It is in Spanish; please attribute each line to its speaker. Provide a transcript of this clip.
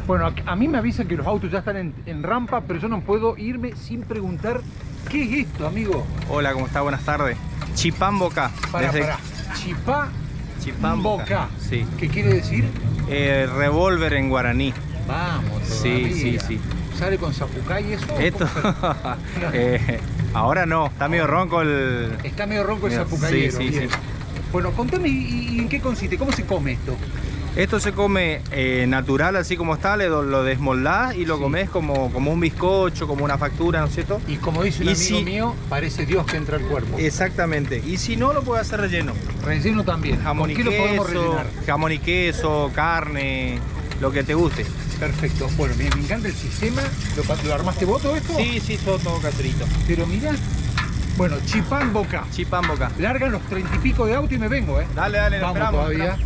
Speaker 1: Bueno, a mí me avisan que los autos ya están en rampa, pero yo no puedo irme sin preguntar qué es esto, amigo.
Speaker 2: Hola, ¿cómo está? Buenas tardes. Chipamboca.
Speaker 1: Pará. Chipamboca.
Speaker 2: Sí.
Speaker 1: ¿Qué quiere decir?
Speaker 2: Revólver en guaraní.
Speaker 1: Vamos,
Speaker 2: Sí.
Speaker 1: ¿Sale con zapucay y eso?
Speaker 2: Esto, ahora no, está medio ronco el...
Speaker 1: Está medio ronco el zapucayero.
Speaker 2: Sí.
Speaker 1: Bueno, contame, ¿y en qué consiste? ¿Cómo se come esto?
Speaker 2: Esto se come natural, así como está, lo desmoldás y lo comes como un bizcocho, como una factura, ¿no es cierto?
Speaker 1: Y como dice un amigo mío, parece Dios que entra al cuerpo.
Speaker 2: Exactamente. Y si no, lo puedes hacer relleno.
Speaker 1: Relleno también.
Speaker 2: Jamón y
Speaker 1: ¿Con qué lo podemos rellenar?
Speaker 2: Jamón y queso, carne, lo que te guste.
Speaker 1: Perfecto. Bueno, me encanta el sistema. ¿Lo armaste vos todo esto?
Speaker 2: Sí, todo caserito.
Speaker 1: Pero mirá. Bueno, Chipamboca.
Speaker 2: Chipamboca.
Speaker 1: Largan los 30 y pico de auto y me vengo, ¿eh?
Speaker 2: Dale,
Speaker 1: Vamos
Speaker 2: esperamos.
Speaker 1: todavía.